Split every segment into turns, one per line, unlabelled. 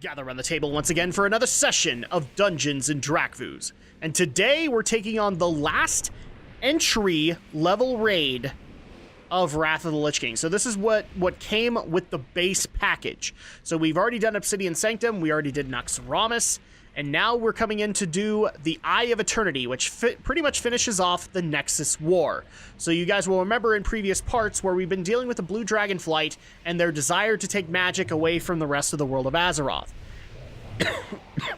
Gather around the table once again for another session of Dungeons and Drakfus. And today we're taking on the last entry level raid of Wrath of the Lich King. So this is what came with the base package. So we've already done Obsidian Sanctum, we already did Nexus War, and now we're coming in to do the Eye of Eternity, which pretty much finishes off the Nexus War. So you guys will remember in previous parts where we've been dealing with the Blue Dragonflight and their desire to take magic away from the rest of the world of Azeroth.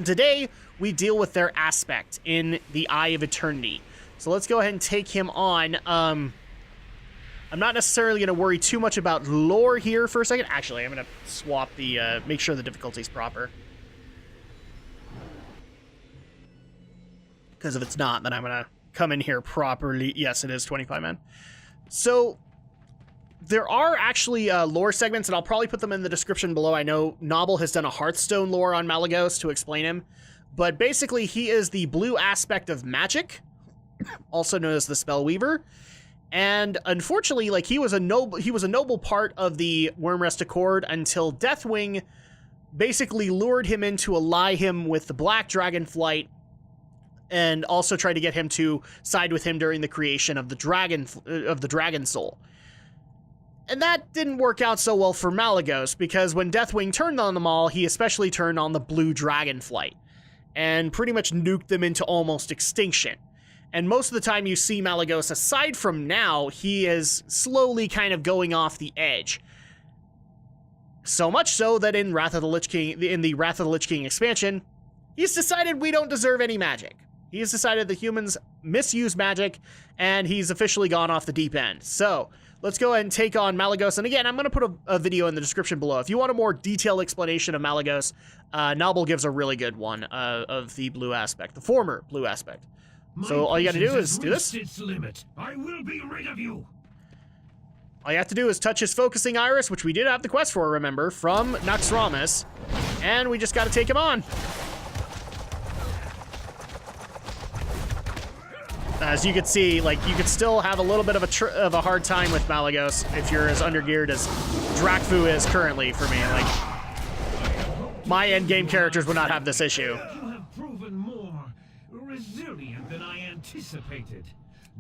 Today, we deal with their aspect in the Eye of Eternity. So let's go ahead and take him on. I'm not necessarily going to worry too much about lore here for a second. Actually, I'm going to swap the, make sure the difficulty's proper. Because if it's not, then I'm going to come in here properly. Yes, it is 25 men. So there are actually lore segments, and I'll probably put them in the description below. I know Noble has done a Hearthstone lore on Malygos to explain him. But basically, he is the blue aspect of magic, also known as the Spellweaver. And unfortunately, like, he was a noble part of the Wyrmrest Accord until Deathwing basically lured him in to ally him with the Black Dragonflight, and also tried to get him to side with him during the creation of the Dragon Soul. And that didn't work out so well for Malygos, because when Deathwing turned on them all, he especially turned on the Blue Dragonflight, and pretty much nuked them into almost extinction. And most of the time you see Malygos, aside from now, he is slowly kind of going off the edge. So much so that in Wrath of the Lich King, in the Wrath of the Lich King expansion, he's decided we don't deserve any magic. He has decided the humans misuse magic, and he's officially gone off the deep end. So let's go ahead and take on Malygos. And again, I'm going to put a video in the description below. If you want a more detailed explanation of Malygos, Noble gives a really good one of the blue aspect, the former blue aspect. So all you got to do is do this.
Its limit. I will be rid of you.
All you have to do is touch his focusing iris, which we did have the quest for, remember, from Naxxramas, and we just got to take him on. As you can see, like, you could still have a little bit of a hard time with Malygos if you're as undergeared as Drakfu is currently for me. Like, my endgame characters would not have this issue.
You have proven more resilient than I anticipated.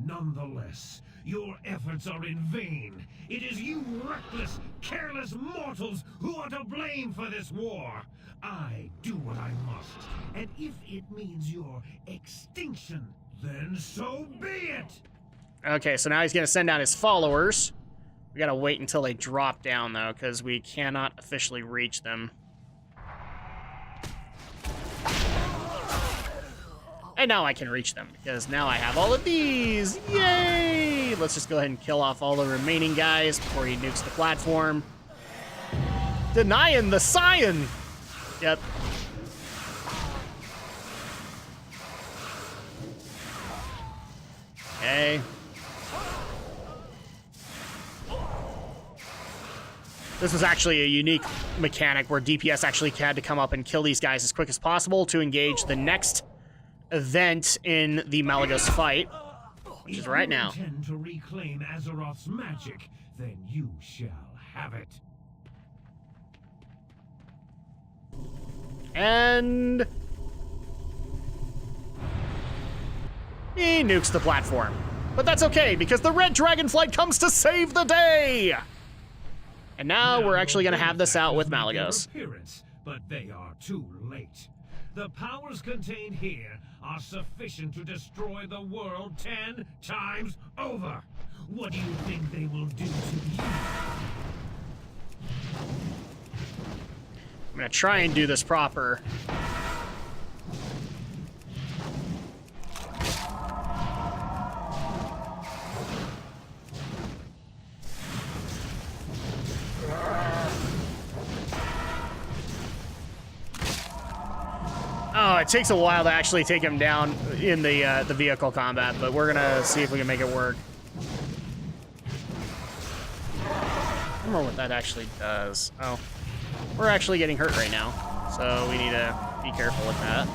Nonetheless, your efforts are in vain. It is you reckless, careless mortals who are to blame for this war. I do what I must, and if it means your extinction, then so be it!
Okay, so now he's going to send out his followers. We got to wait until they drop down, though, because we cannot officially reach them. And now I can reach them, because now I have all of these! Yay! Let's just go ahead and kill off all the remaining guys before he nukes the platform. Denying the Scion! Yep. Okay. This was actually a unique mechanic where DPS actually had to come up and kill these guys as quick as possible to engage the next event in the Malygos fight, which is right now.
If you intend to reclaim Azeroth's magic, then you shall have it.
And he nukes the platform. But that's okay, because the Red Dragonflight comes to save the day! And now we're actually going to have this out with Malygos.
But they are too late. The powers contained here are sufficient to destroy the world 10 times over. What do you think they will do to you?
I'm going to try and do this proper. Oh, it takes a while to actually take him down in the vehicle combat, but we're gonna see if we can make it work. I don't know what that actually does. Oh, we're actually getting hurt right now, so we need to be careful with that.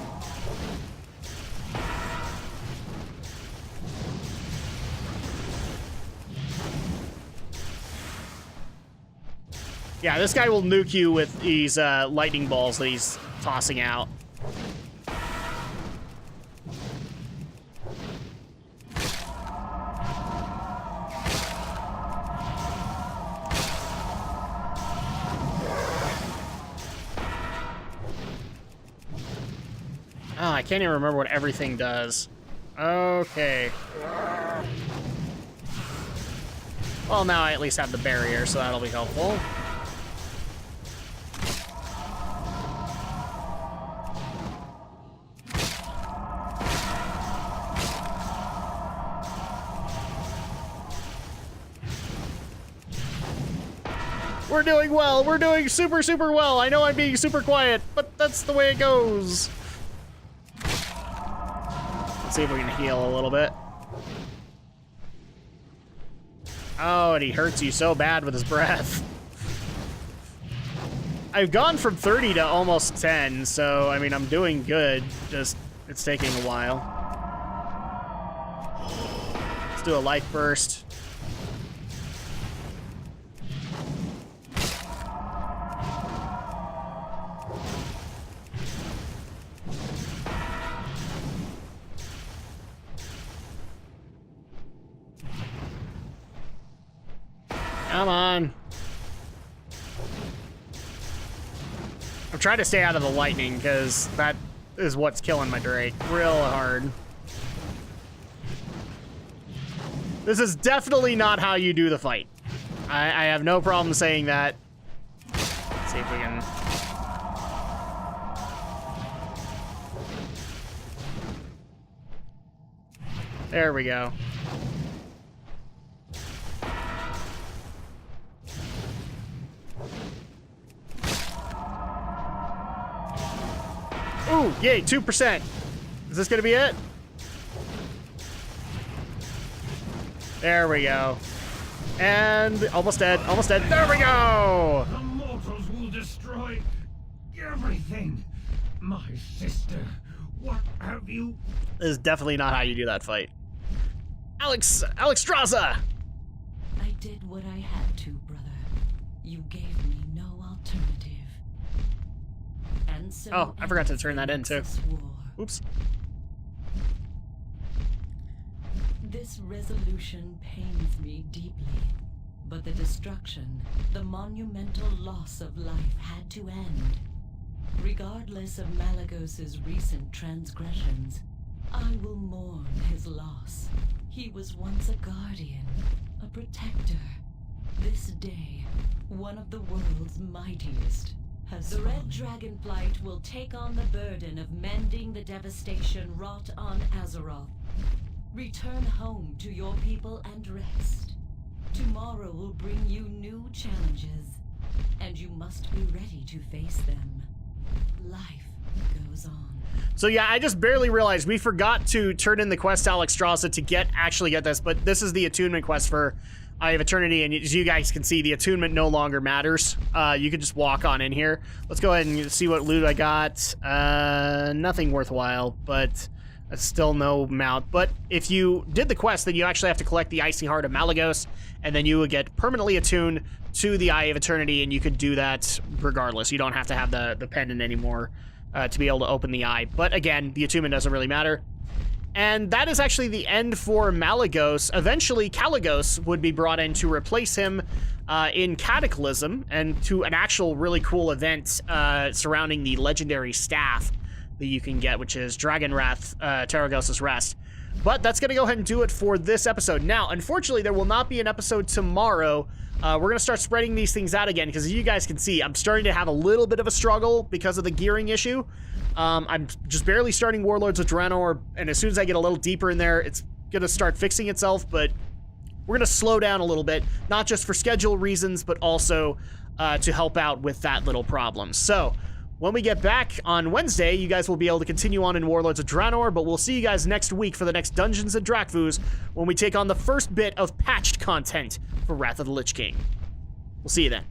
Yeah, this guy will nuke you with these lightning balls that he's tossing out. Oh, I can't even remember what everything does. Okay. Well, now I at least have the barrier, so that'll be helpful. We're doing well. We're doing super, super well. I know I'm being super quiet, but that's the way it goes. Let's see if we can heal a little bit. Oh, and he hurts you so bad with his breath. I've gone from 30 to almost 10, so, I mean, I'm doing good. Just, it's taking a while. Let's do a life burst. Come on. I'm trying to stay out of the lightning because that is what's killing my Drake real hard. This is definitely not how you do the fight. I have no problem saying that. Let's see if we can... There we go. Ooh, yay, 2%. Is this gonna be it? There we go. And almost dead, almost dead. There we go!
The mortals will destroy everything. My sister, what have you...
This is definitely not how you do that fight. Alexstrasza!
I did what I had to, brother. You gave me no alternative. And so
Oh, I forgot to turn that in too.
Nexus War.
Oops.
This resolution pains me deeply, but the destruction, the monumental loss of life had to end. Regardless of Malygos' recent transgressions, I will mourn his loss. He was once a guardian, a protector. This day, one of the world's mightiest has fallen. The Red Dragonflight will take on the burden of mending the devastation wrought on Azeroth. Return home to your people and rest. Tomorrow will bring you new challenges, and you must be ready to face them. Life goes on.
So yeah, I just barely realized we forgot to turn in the quest to Alexstrasza to actually get this, but this is the attunement quest for Eye of Eternity, and as you guys can see, the attunement no longer matters. You can just walk on in here. Let's go ahead and see what loot I got. Nothing worthwhile, but still no mount. But if you did the quest, then you actually have to collect the Icy Heart of Malygos, and then you would get permanently attuned to the Eye of Eternity, and you could do that regardless. You don't have to have the pendant anymore to be able to open the eye. But again, the attunement doesn't really matter. And that is actually the end for Malygos. Eventually, Kaligos would be brought in to replace him in Cataclysm, and to an actual really cool event surrounding the legendary staff that you can get, which is Dragon Wrath, Tarragos' Rest. But that's going to go ahead and do it for this episode. Now, unfortunately, there will not be an episode tomorrow. We're going to start spreading these things out again, because as you guys can see, I'm starting to have a little bit of a struggle because of the gearing issue. I'm just barely starting Warlords of Draenor, and as soon as I get a little deeper in there, it's going to start fixing itself, but we're going to slow down a little bit, not just for schedule reasons, but also to help out with that little problem. So, when we get back on Wednesday, you guys will be able to continue on in Warlords of Draenor, but we'll see you guys next week for the next Dungeons and Drakfus, when we take on the first bit of patched content for Wrath of the Lich King. We'll see you then.